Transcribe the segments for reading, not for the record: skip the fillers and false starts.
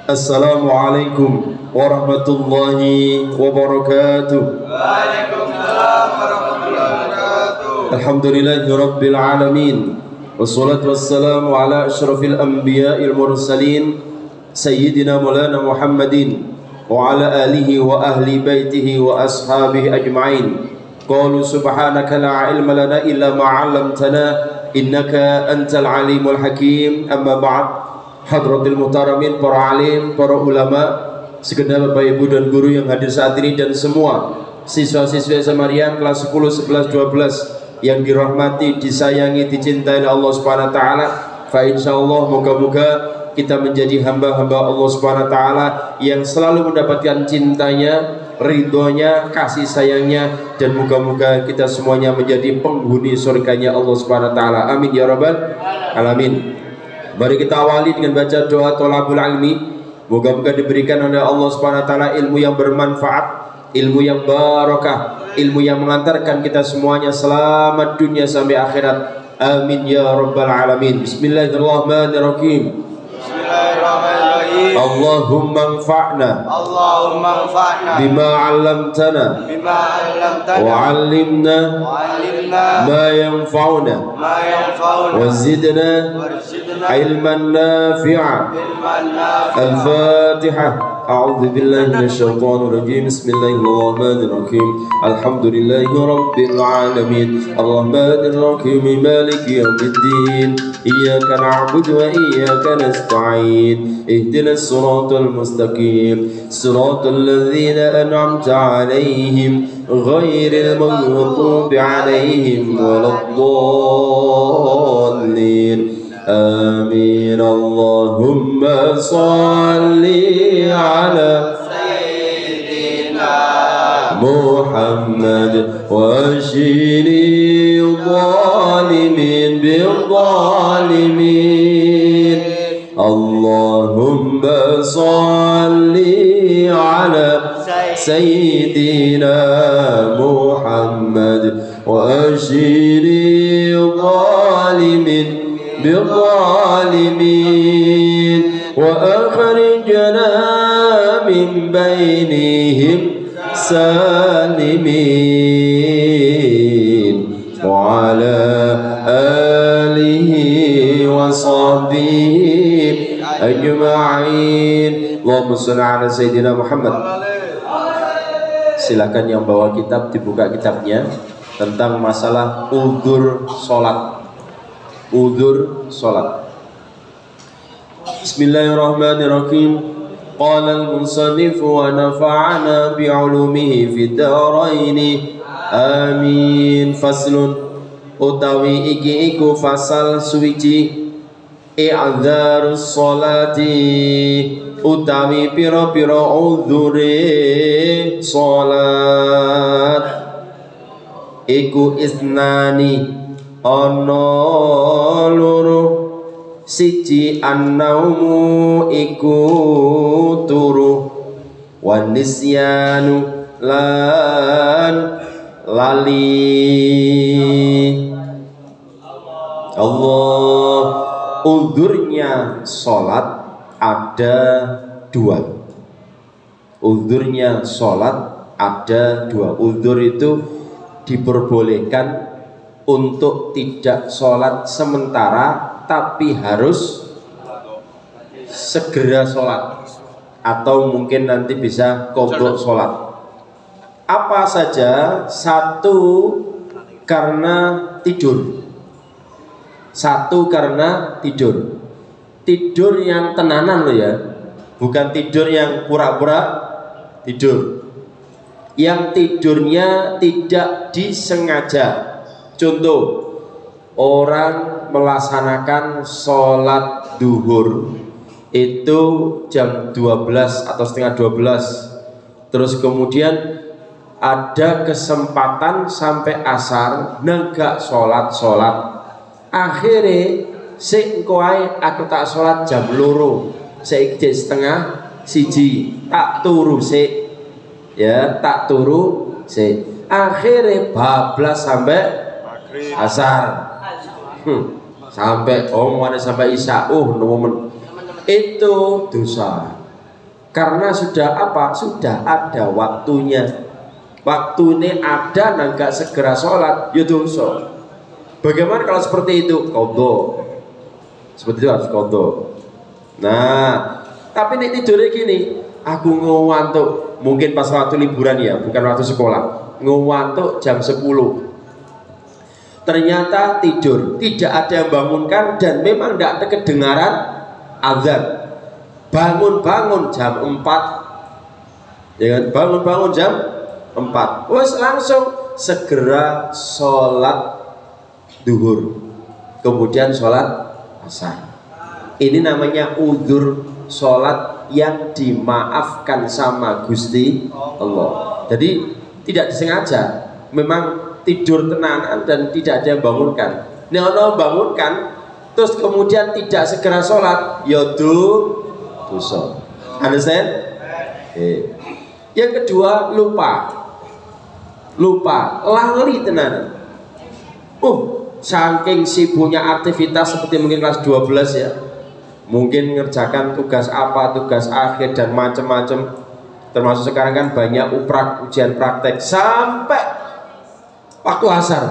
Assalamualaikum warahmatullahi wabarakatuh. Waalaikumsalam warahmatullahi wabarakatuh. Alhamdulillahi rabbil alamin. Wassalatu wassalamu ala asyrafil anbiya'il mursalin Sayyidina Maulana Muhammadin wa ala alihi wa ahli baitihi wa ashabihi ajma'in. Qalu subhanaka la ilma lana illa ma 'allamtana innaka antal alimul hakim. Amma ba'd. Hadratil muhtaramin, para alim, para ulama, segenap Bapak Ibu dan guru yang hadir saat ini, dan semua siswa-siswi Samarian kelas 10, 11, 12 yang dirahmati, disayangi, dicintai oleh Allah Subhanahu wa taala. Fa insyaallah moga-moga kita menjadi hamba-hamba Allah Subhanahu wa taala yang selalu mendapatkan cintanya, ridhonya, kasih sayangnya, dan moga-moga kita semuanya menjadi penghuni surganya Allah Subhanahu wa taala. Amin ya rabbal alamin. Mari kita awali dengan baca doa thalabul ilmi. Moga-moga diberikan oleh Allah Subhanahu wa taala ilmu yang bermanfaat, ilmu yang barakah, ilmu yang mengantarkan kita semuanya selamat dunia sampai akhirat. Amin ya rabbal alamin. Bismillahirrahmanirrahim. Bismillahirrahmanirrahim. Allahumma anfa'na bima 'allamtana wa 'allimna ma yanfa'una wa zidna ilman nafi'a. Al-Fatihah. A'udzu billahi minasyaitonir rajim. Bismillahirrahmanirrahim. Alhamdulillahi rabbil alamin. Arrahmanir rahim. Maliki yaumiddin. Iyyaka na'budu wa iyyaka nasta'in. Ihdinas siratal mustaqim. Siratal ladzina an'amta 'alaihim ghairil maghdubi 'alaihim waladdallin. Amin. Allahumma salli ala Sayyidina Muhammad wa ashili zalimin bil-zalimin. Allahumma salli ala Sayyidina Muhammad wa ashili zalimin بالظالمين وأخرجنا من بينهم سالمين وعلى آله وصحبه أجمعين. Allahumma shalli ala Sayyidina Muhammad. Silakan yang bawa kitab dibuka kitabnya tentang masalah udzur sholat. Udzur salat. Bismillahirrahmanirrahim. Qala al-musannif wa nafa'ana bi'ulumihi fid dharain. Amin. Faslun utawi iki iku fasal suwiji i'dzarus salati utawi pira-pira udzure salat iku isnani ana loro. Siji annaumu iku turu, wan nisyanu lan lali. Allah, udzurnya salat ada dua. Udzurnya salat ada dua. Udzur itu diperbolehkan untuk tidak sholat sementara, tapi harus segera sholat, atau mungkin nanti bisa qadha sholat. Apa saja? Satu, karena tidur. Satu, karena tidur. Tidur yang tenanan loh ya, bukan tidur yang pura-pura tidur, yang tidurnya tidak disengaja. Contoh, orang melaksanakan sholat duhur itu jam 12 atau setengah 12, terus kemudian ada kesempatan sampai asar nenggak sholat, akhirnya sekoai aku tak sholat jam loro, seikde setengah siji tak turu ya, tak turu akhirnya bablas sampai asar, sampai omongannya sampai isya, momen itu dosa. Karena sudah apa? Sudah ada waktunya. Waktu ini ada dan gak segera sholat, ya dosa. Bagaimana kalau seperti itu? Qadha. Seperti itu harus qadha. Nah, tapi nek tidurnya gini, aku ngantuk, mungkin pas waktu liburan ya, bukan waktu sekolah. Ngantuk jam 10. Ternyata tidur, tidak ada yang bangunkan dan memang tidak ada kedengaran azan. Bangun-bangun jam 4. Ya kan? Bangun-bangun jam 4. Wes langsung segera sholat duhur. Kemudian sholat asar. Ini namanya udzur sholat yang dimaafkan sama Gusti Allah. Jadi tidak disengaja, memang tidur tenanan dan tidak ada yang bangunkan. Nek ana bangunkan terus kemudian tidak segera sholat, ya dosa. Understand? Yang kedua, lupa, lali tenanan. Saking sibuknya aktivitas seperti mungkin kelas 12 ya, mungkin ngerjakan tugas apa, tugas akhir dan macam-macam. Termasuk sekarang kan banyak ujian praktek sampai waktu asar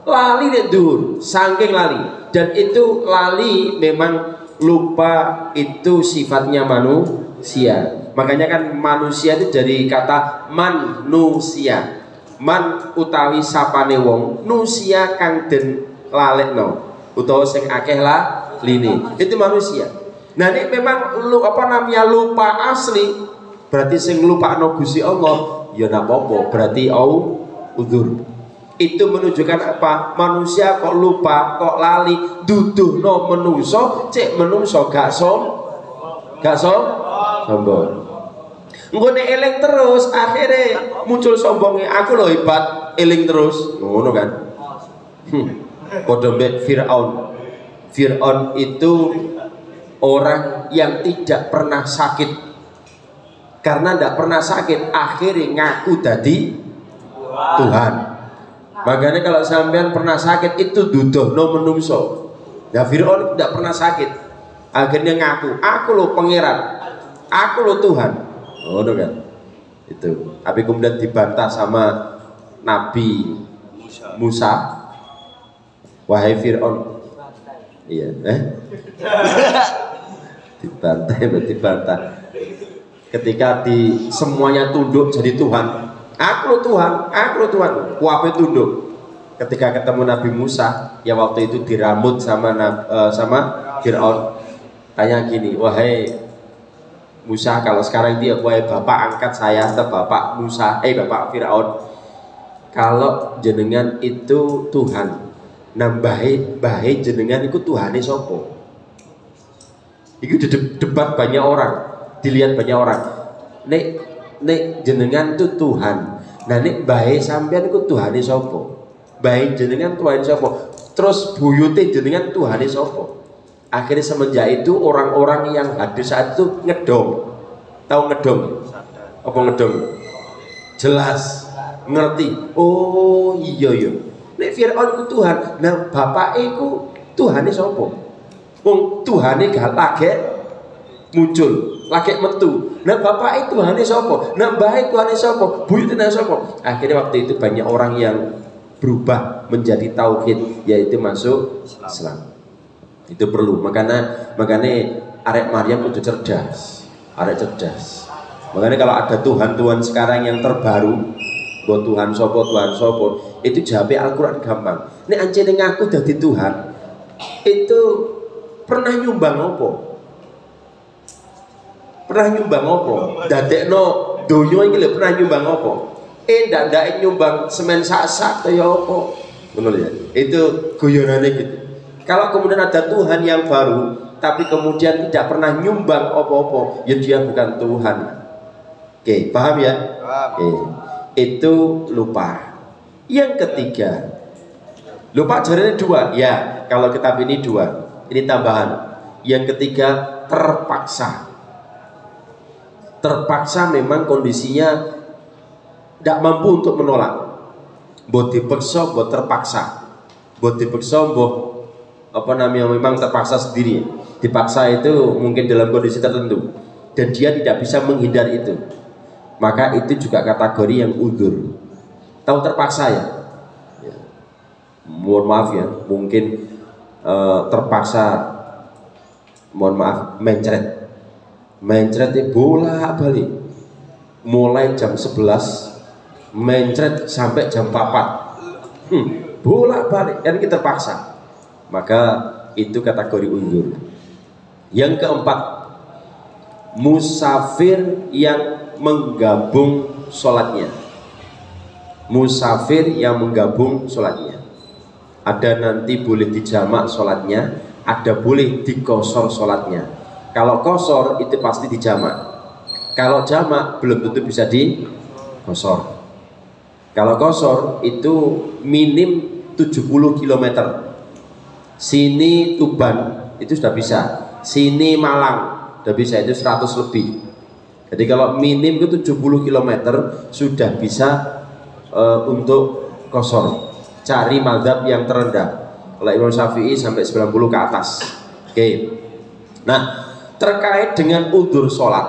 lali tidur, saking lali. Dan itu lali memang lupa itu sifatnya manusia. Makanya kan manusia itu dari kata manusia. Man utawi sapane wong, nusia kang den lalekno utawa sing akeh lini. Itu manusia. Nah ini memang lupa asli. Berarti sing lupakno Gusti Allah ya napa apa, berarti udzur. Itu menunjukkan apa? Manusia kok lupa, kok lali, duduhno menungso, cek menungso gak sombong. Engko nek eling terus akhirnya muncul sombongnya, aku loh hebat, eling terus. Ngono kan? Padha mbek Firaun. Firaun itu orang yang tidak pernah sakit. Karena tidak pernah sakit, akhirnya ngaku dadi Tuhan. Makanya kalau sampean pernah sakit itu duduhno menungso. Ya Firaun tidak pernah sakit. Akhirnya ngaku, aku loh pangeran, aku loh Tuhan. Oh kan? Itu. Tapi kemudian dibantah sama Nabi Musa. Wahai Firaun. Iya, dibantah. Ketika semuanya tunduk jadi Tuhan. Aku Tuhan, kuape tunduk. Ketika ketemu Nabi Musa, yang waktu itu dirambut sama Firaun, tanya gini, wahai Musa, kalau sekarang dia wahai bapak angkat saya atau bapak Musa, bapak Firaun, kalau jenengan itu Tuhan, bahe jenengan itu Tuhane sopo? Itu debat banyak orang, dilihat banyak orang. Nek jenengan itu Tuhan, nah nek bahe sampean itu Tuhane sopo? Bahe jenengan Tuhane sopo? Terus buyute jenengan Tuhane sopo? Akhirnya semenjak itu orang-orang yang hadir saat itu ngedong. Tahu ngedong? Apa ngedong? Jelas, ngerti. Oh iya. Nek Firaun ku Tuhan, nah bapak iku Tuhane sapa? Wong Tuhane gak lagi muncul, lagi metu. Nah bapak itu Tuhane sapa? Nah bae Tuhane sapa? Buyutane sapa? Akhirnya waktu itu banyak orang yang berubah menjadi tauhid, yaitu masuk Islam. Itu perlu. Makanya arek Maryam itu cerdas. Makanya kalau ada Tuhan sekarang yang terbaru, buat Tuhan sopo, itu jawabnya Al-Quran gampang. Ini anjene ngaku dadi Tuhan, itu pernah nyumbang apa? Dadekno donya iki lho pernah nyumbang apa? Ndak nyumbang semen sak-sak kaya apa? Ngono ya. Itu guyonane gitu. Kalau kemudian ada Tuhan yang baru, tapi kemudian tidak pernah nyumbang apa-apa, ya dia bukan Tuhan. Oke, paham ya? Oke. Itu lupa. Yang ketiga, lupa jadinya 2. Ya, kalau kitab ini 2. Ini tambahan. Yang ketiga, terpaksa memang kondisinya tidak mampu untuk menolak. Mbok dipaksa, mbok terpaksa. Memang terpaksa sendiri. Dipaksa itu mungkin dalam kondisi tertentu. dan dia tidak bisa menghindar itu, maka itu juga kategori yang udzur. Tahu terpaksa ya? Mohon maaf ya, mungkin terpaksa, mohon maaf, mencret bola balik mulai jam 11 mencret sampai jam 4 bola balik, dan kita terpaksa, maka itu kategori udzur. Yang keempat, musafir yang menggabung sholatnya. Musafir yang menggabung sholatnya, ada nanti boleh dijamak sholatnya, ada boleh dikosor sholatnya. Kalau kosor itu pasti dijamak, kalau jamak belum tentu bisa dikosor. Kalau kosor itu minim 70 km, sini Tuban itu sudah bisa, sini Malang sudah bisa, itu 100 lebih. Jadi kalau minim itu 70 km sudah bisa untuk kosor. Cari mazhab yang terendah. Kalau Imam Syafi'i sampai 90 ke atas. Oke. Nah, terkait dengan udzur sholat,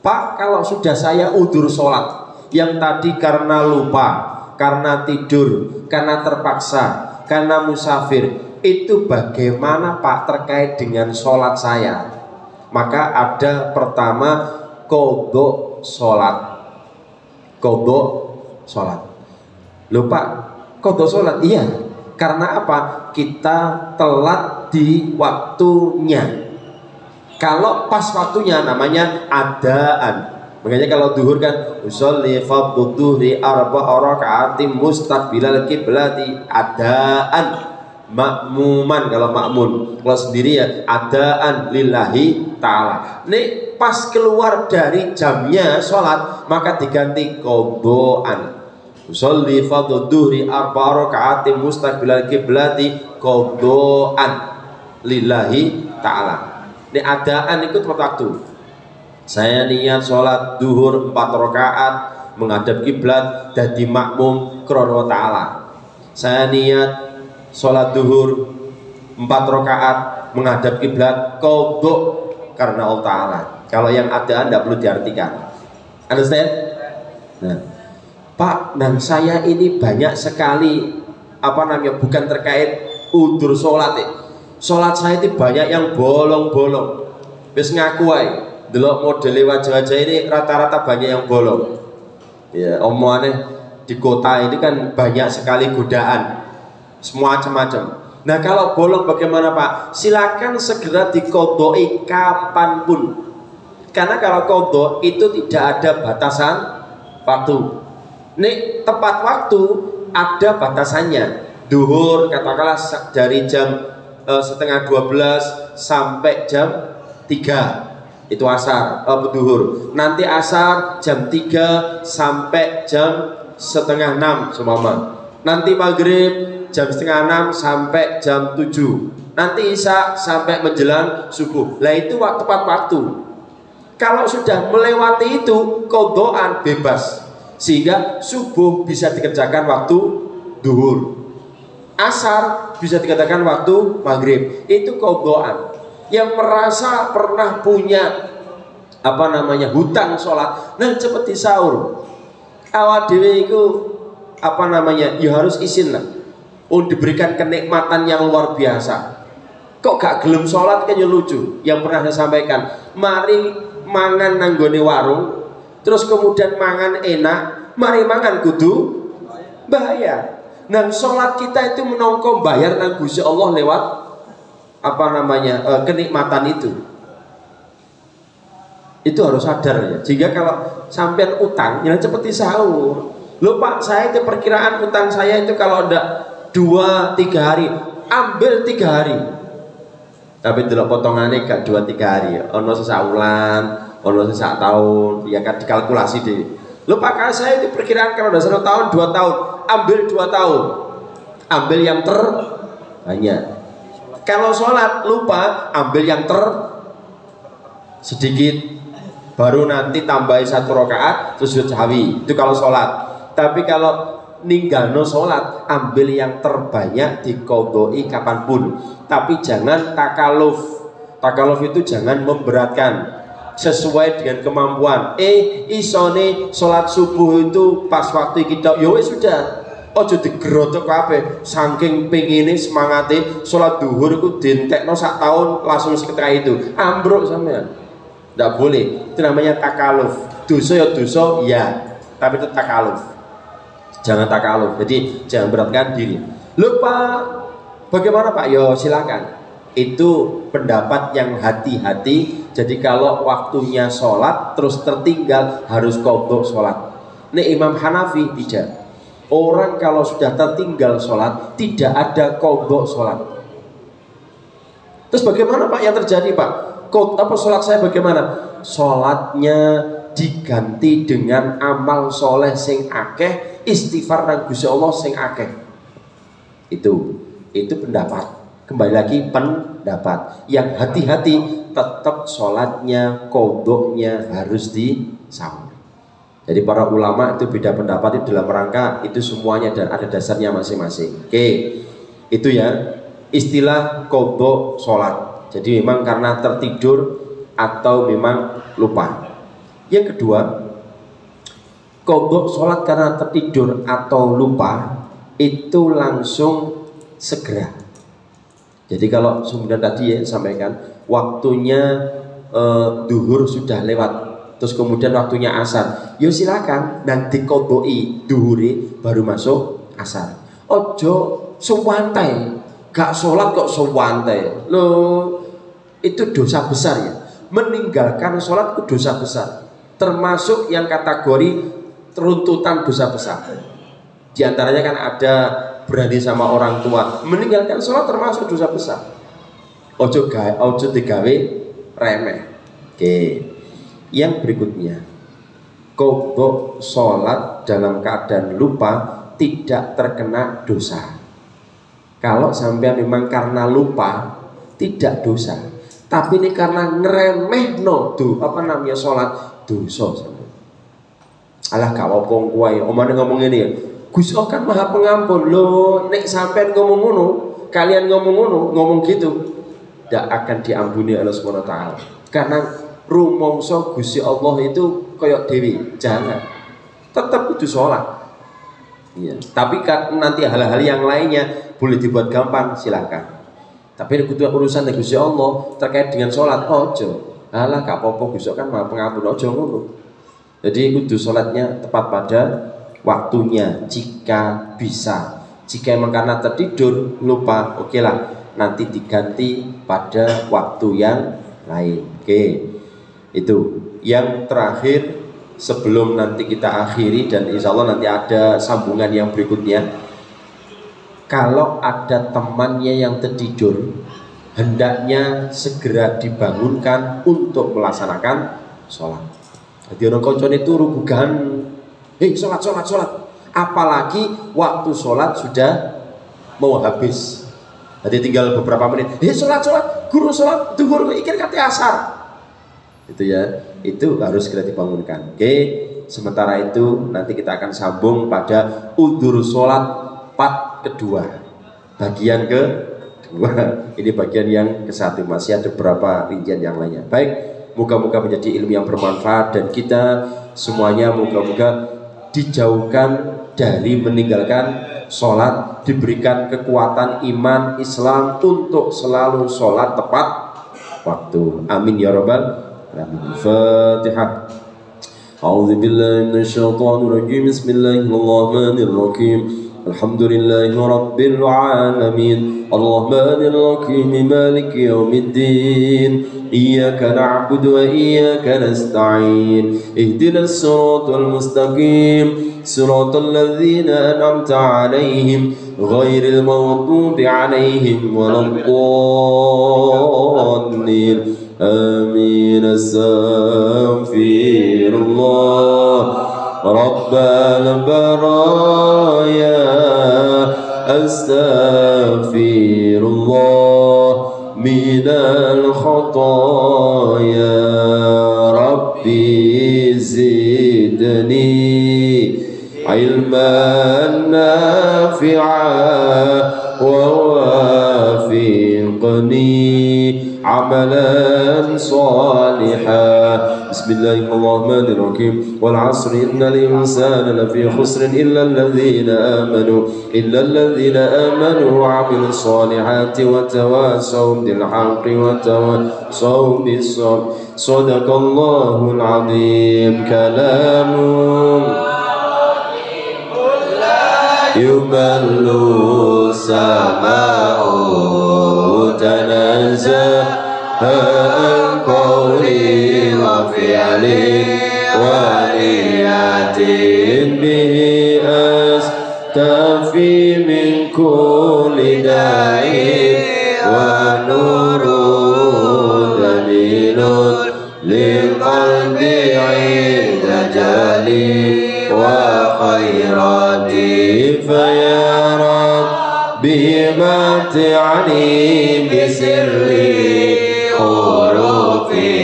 Pak, kalau sudah saya udzur sholat yang tadi karena lupa, karena tidur, karena terpaksa, karena musafir, itu bagaimana Pak terkait dengan sholat saya? Maka ada pertama qadha sholat. Qadha sholat. Lupa qadha sholat? Iya. Karena apa? Kita telat di waktunya. Kalau pas waktunya namanya adaan. Makanya kalau duhur kan usolli fardhu dhuhri arba'a raka'atin mustaqbilal qiblati, adaan. Makmuman kalau makmun, kalau sendiri ya adaan lillahi ta'ala. Nih pas keluar dari jamnya sholat maka diganti qadhaan. Usolli fardhu dhuhri arba'a raka'atin mustaqbilal qiblati qadhaan lillahi ta'ala. Ini adaan itu tepat waktu. Saya niat sholat duhur 4 rakaat menghadap kiblat dadi makmum krono ta'ala. Saya niat sholat duhur 4 rakaat menghadap kiblat qadha karena Allah Ta'ala. Kalau yang adaan tidak perlu diartikan. Understand? Nah, Pak, dan saya ini banyak sekali bukan terkait udzur sholat ya. Sholat saya itu banyak yang bolong-bolong. Wis ngaku ae, delok modele wajah-wajah ini rata-rata banyak yang bolong. Ya, omongannya di kota ini kan banyak sekali godaan, semua macam-macam. Nah, kalau bolong bagaimana Pak? Silakan segera diqadhoi kapanpun. Karena kalau qadha itu tidak ada batasan waktu. Nih, tepat waktu ada batasannya. Duhur katakanlah dari jam setengah 12 sampai jam 3 itu asar, duhur. Nanti asar jam 3 sampai jam setengah 6 seumpama. Nanti maghrib jam setengah 6 sampai jam 7. Nanti isya sampai menjelang subuh. Lah itu tepat waktu. Kalau sudah melewati itu qadhaan bebas, sehingga subuh bisa dikerjakan waktu duhur, asar bisa dikatakan waktu maghrib. Itu qadhaan. Yang merasa pernah punya hutang sholat, nah cepet disaur. Awak dhewe iku ya harus isin lah. Diberikan kenikmatan yang luar biasa. Kok gak gelem sholat kan ya lucu. Yang pernah saya sampaikan, mari mangan nanggone warung, terus kemudian mangan enak, mari mangan kudu bahaya. Nah, sholat kita itu menongko bayar nang Gusti Allah lewat kenikmatan itu. Itu harus sadar ya. Jika kalau sampean utang, jangan cepet sahur. Loh Pak, saya itu perkiraan utang saya itu kalau ada 2-3 hari, ambil 3 hari. Tapi delok potongannya gak 2-3 hari. Ono sesaulan, ono sesak tahun, ya kan dikalkulasi deh. Loh Pak, kalau saya itu perkiraan kalau udah 1 tahun, 2 tahun, ambil 2 tahun. Ambil yang terbanyak. Kalau sholat lupa, ambil yang sedikit. Baru nanti tambahin 1 rakaat sujud sahwi. Itu kalau sholat. Tapi kalau ninggano sholat, ambil yang terbanyak, diqadhoi kapanpun. Tapi jangan takaluf. Takaluf itu jangan memberatkan. sesuai dengan kemampuan. Isone sholat subuh itu pas waktu kita, ya wis sudah. Ojo digerotok kabeh saking pengine semangate sholat duhur iku dientekno sak tahun langsung seketika itu. Ambruk sampean. Ndak boleh. Itu namanya takaluf. Dosa ya dosa ya, tapi itu takaluf. Jangan takaluf. Jadi jangan beratkan diri. Lho Pak, bagaimana Pak? Yo silakan. Itu pendapat yang hati-hati. Jadi kalau waktunya sholat terus tertinggal harus qadha sholat. Nek Imam Hanafi tidak. Orang kalau sudah tertinggal sholat tidak ada qadha sholat. Terus bagaimana Pak yang terjadi Pak? Apa sholat saya bagaimana? Sholatnya diganti dengan amal soleh sing akeh, istighfar nang Gusti Allah sing akeh. Itu pendapat. Kembali lagi pendapat. Yang hati-hati tetap sholatnya, qadha-nya harus disambung. Jadi para ulama itu beda pendapat itu dalam rangka itu semuanya dan ada dasarnya masing-masing. Oke, itu ya istilah qadha sholat. Jadi memang karena tertidur atau memang lupa. Yang kedua, qadha sholat karena tertidur atau lupa itu langsung segera. Jadi kalau kemudian tadi ya sampaikan waktunya duhur sudah lewat. Terus kemudian waktunya asar, yo silakan nanti qadha'i duhuri baru masuk asar. Ojo sewantai, gak sholat kok sewantai. Loh, itu dosa besar ya. Meninggalkan sholat itu dosa besar. Termasuk yang kategori runtutan dosa besar. Di antaranya kan ada berani sama orang tua. Meninggalkan sholat termasuk dosa besar. Ojo digawe remeh. Oke. Yang berikutnya, qadha sholat dalam keadaan lupa tidak terkena dosa. Kalau sampai memang karena lupa tidak dosa, tapi ini karena ngeremehno sholat dosa. Alah gak apa-apa kuwi, omane ngomong ini ya. Gusti Allah kan Maha Pengampun. Loh, nek sampean ngomong ngono, kalian ngomong ngono, ngomong gitu, tidak akan diampuni Allah Subhanahu wa taala. Karena rumangsa Gusti Allah itu koyok dewi, jangan. Tetap kudu sholat. Iya. Tapi nanti hal-hal yang lainnya boleh dibuat gampang, silakan. Tapi kudu urusan Gusti Allah terkait dengan sholat, ojo. Alah gak apa-apa Gusti kan Maha Pengampun, ojo ngono. Jadi kudu sholatnya tepat pada waktunya jika bisa. Jika emang karena tertidur lupa, oke lah, nanti diganti pada waktu yang lain. Oke. Itu yang terakhir sebelum nanti kita akhiri dan insya Allah nanti ada sambungan yang berikutnya. Kalau ada temannya yang tertidur, hendaknya segera dibangunkan untuk melaksanakan sholat. Jadi orang koncon itu rubugan, sholat. Apalagi waktu sholat sudah mau habis. Jadi tinggal beberapa menit. Sholat, guru sholat, duhur, ikir kate asar. Itu ya, itu harus segera dibangunkan. Oke, sementara itu nanti kita akan sambung pada udzur sholat part kedua, bagian kedua. Ini bagian yang ke-1, masih ada beberapa rincian yang lainnya. Baik, moga-moga menjadi ilmu yang bermanfaat dan kita semuanya moga-moga dijauhkan dari meninggalkan sholat, diberikan kekuatan iman Islam untuk selalu sholat tepat waktu. Amin ya rabbal. الفاتحة. أعوذ بالله من الشيطان الرجيم. بسم الله الرحمن الرحيم. الحمد لله رب العالمين الرحمن الرحيم مالك يوم الدين إياك نعبد وإياك نستعين اهدنا الصراط المستقيم صراط الذين أنعمت عليهم غير المغضوب عليهم ولا الضالين آمين. أستغفر الله رب البرايا أستغفر الله من الخطايا ربي زدني علما نافعا ووافقني عملا صالحا بسم الله الرحمن الرحيم والعصر إن الإنسان لفي خسر إلا الذين آمنوا وعملوا الصالحات وتواصوا بالحق وتواصوا بالصبر صدق الله العظيم كلام يمل السماء تنزه عن قول وفعل ونية به أستفي من كل داء ونور دليل للقلب عند جلي وخيراتي فيا ربي متعني بسر حروفي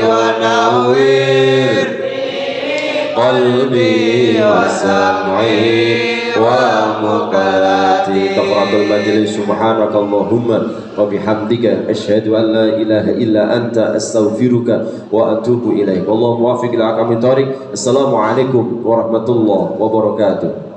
ونور قلبي وسمعي ومقلاتي تفرد المجلس سبحانك اللهم وبحمدك أشهد أن لا إله إلا أنت أستغفرك وأتوب إليك والله موافق لأقام الطريق السلام عليكم ورحمة الله وبركاته